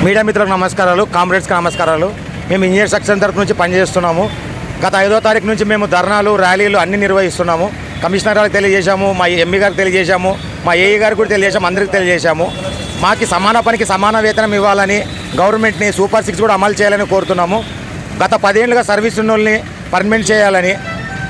Media మిత్రులకు నమస్కారాలు, కామ్రేడ్స్కి నమస్కారాలు. మేము ఇంజనీర్ సెక్షన్ తరఫు నుంచి పనిచేస్తున్నాము. గత 5వ తారీఖు నుంచి మేము ధర్నాలు, ర్యాలీలు అన్నీ నిర్వహిస్తున్నాము. కమిషనర్ గారికి తెలియజేశాము, మా ఎంఈ గారికి తెలియజేశాము, మా ఏఈ గారికి కూడా తెలియజేశాము, అందరికీ తెలియజేశాము. మాకు సమాన పనికి సమాన వేతనం ఇవ్వాలని, గవర్నమెంట్ని సూపర్ 6 కూడా అమలు చేయాలని కోరుతున్నాము. గత 10 ఏళ్ళుగా సర్వీస్ ఉన్న వాళ్ళని పర్మనెంట్ చేయాలని,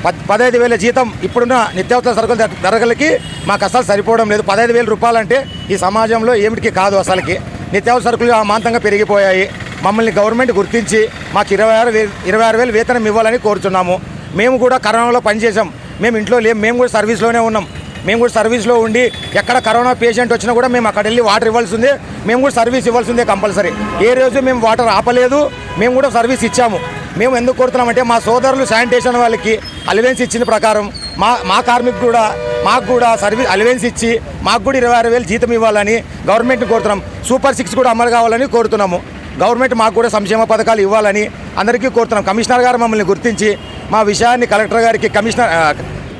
15,000 జీతం ఇప్పుడున్న నిత్యావసర సరుకుల ధరలకి మాకు అసలు సరిపోవడం లేదు. 15,000 రూపాయలు అంటే ఈ సమాజంలో ఏమిటికి కాదు. అసలుకి నిత్యావసర సరుకులు అమాంతంగా పెరిగిపోయాయి. మమ్మల్ని గవర్నమెంట్ గుర్తించి మాకు 26,000 వేతనం ఇవ్వాలని కోరుతున్నాము. మేము కూడా కరోనాలో పనిచేసాం. మేము ఇంట్లో లేం, మేము కూడా సర్వీస్లోనే ఉన్నాం. మేము కూడా సర్వీస్లో ఉండి ఎక్కడ కరోనా పేషెంట్ వచ్చినా కూడా మేము అక్కడ వెళ్ళి వాటర్ ఇవ్వాల్సిందే, మేము కూడా సర్వీస్ ఇవ్వాల్సిందే కంపల్సరీ. ఏ రోజు మేము వాటర్ ఆపలేదు, మేము కూడా సర్వీస్ ఇచ్చాము. మేము ఎందుకు కోరుతున్నామంటే మా సోదరులు శానిటేషన్ వాళ్ళకి అలవెన్స్ ఇచ్చిన ప్రకారం మా కార్మికులు మాకు కూడా సర్వీస్ అలవెన్స్ ఇచ్చి మాకు కూడా 26,000 జీతం ఇవ్వాలని గవర్నమెంట్ని కోరుతున్నాం. సూపర్ 6 కూడా అమలు కావాలని కోరుతున్నాము. గవర్నమెంట్ మాకు కూడా సంక్షేమ పథకాలు ఇవ్వాలని అందరికీ కోరుతున్నాం. కమిషనర్ గారు మమ్మల్ని గుర్తించి మా విషయాన్ని కలెక్టర్ గారికి,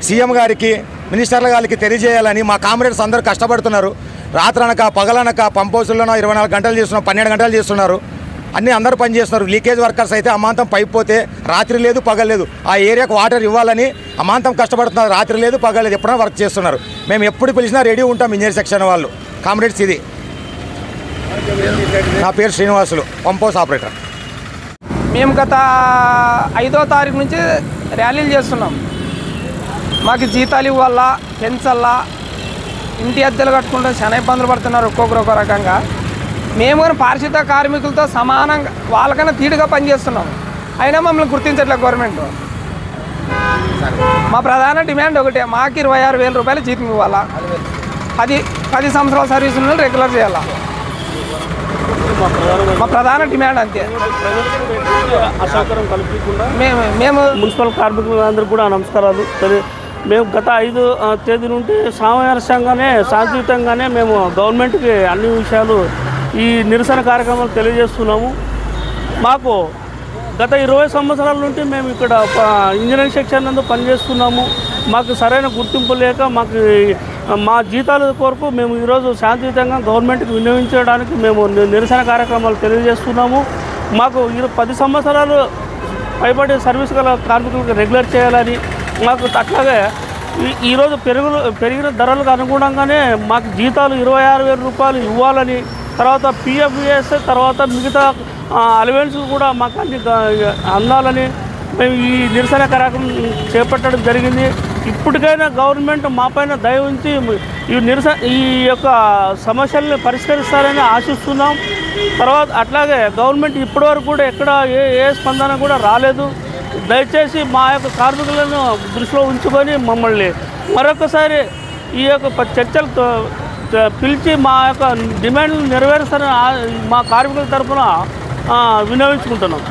సీఎం గారికి, మినిస్టర్ల గారికి తెలియజేయాలని. మా కామ్రేడ్స్ అందరూ కష్టపడుతున్నారు. రాత్రనక పగలనక పంప్ హౌస్లోనో 24 గంటలు చేస్తున్నారు, 12 గంటలు చేస్తున్నారు. అందరూ పని చేస్తున్నారు. లీకేజ్ వర్కర్స్ అయితే అమాంతం పైప్ పోతే రాత్రి లేదు పగలు లేదు, ఆ ఏరియాకు వాటర్ ఇవ్వాలని అమాంతం కష్టపడుతున్నారు. రాత్రి లేదు పగలు లేదు, ఎప్పుడైనా వర్క్ చేస్తున్నారు. మేము ఎప్పుడు పిలిచినా రెడీ ఉంటాం. ఇంజనీర్ సెక్షన్ వాళ్ళు కామ్రేడ్స్. ఇది నా పేరు శ్రీనివాసులు, పంప్ హౌస్ ఆపరేటర్. మేము గత 5వ తారీఖు నుంచి ర్యాలీలు చేస్తున్నాం. మాకు జీతాలు ఇవ్వాలా, పెంచల్లా, ఇంటి అద్దెలు కట్టుకుంటే చాలా ఇబ్బందులు పడుతున్నారు ఒక్కొక్క రకంగా. మేము కానీ పారిశుద్ధ కార్మికులతో సమానంగా వాళ్ళకన్నా తీటుగా పనిచేస్తున్నాం. అయినా మమ్మల్ని గుర్తించట్లేదు గవర్నమెంట్. మా ప్రధాన డిమాండ్ ఒకటే, మాకు 26,000 రూపాయలు జీతం ఇవ్వాలా, 10 సంవత్సరాల సర్వీస్ ఉన్న రెగ్యులర్ చేయాలా. మా ప్రధాన డిమాండ్ అంతే. అసౌకర్యం కల్పించకుండా మేము మున్సిపల్ కార్మికులందరూ కూడా నమస్కారాలు. మేము గత 5వ తేదీ నుండి సామరస్యంగానే, శాంతియుతంగానే మేము గవర్నమెంట్కి అన్ని విషయాలు ఈ నిరసన కార్యక్రమాలు తెలియజేస్తున్నాము. మాకు గత 20 సంవత్సరాల నుండి మేము ఇక్కడ ఇంజనీరింగ్ సెక్షన్ నందు పనిచేస్తున్నాము. మాకు సరైన గుర్తింపు లేక మా జీతాల కొరకు మేము ఈరోజు శాంతియుతంగా గవర్నమెంట్కి వినియోగించడానికి మేము నిరసన కార్యక్రమాలు తెలియజేస్తున్నాము. మాకు 10 సంవత్సరాలు పైబడి సర్వీస్ గల కార్మికులకు రెగ్యులర్ చేయాలని, మాకు అట్లాగే ఈరోజు పెరిగిన ధరలకు అనుగుణంగానే మాకు జీతాలు 26,000 రూపాయలు ఇవ్వాలని, తర్వాత పిఎఫ్ఎస్, తర్వాత మిగతా అలవెన్స్లు కూడా మాకు అన్ని అందాలని మేము ఈ నిరసన కార్యక్రమం చేపట్టడం జరిగింది. ఇప్పటికైనా గవర్నమెంట్ మాపైన దయ ఉంచి ఈ యొక్క సమస్యల్ని పరిష్కరిస్తారని ఆశిస్తున్నాం. తర్వాత అట్లాగే గవర్నమెంట్ ఇప్పటివరకు కూడా ఎక్కడ ఏ స్పందన కూడా రాలేదు. దయచేసి మా యొక్క కార్మికులను దృష్టిలో ఉంచుకొని మమ్మల్ని మరొకసారి ఈ యొక్క చర్చలతో పిలిచి మా యొక్క డిమాండ్లు నెరవేరుస్తారని మా కార్మికుల తరఫున వినియోగించుకుంటున్నాం.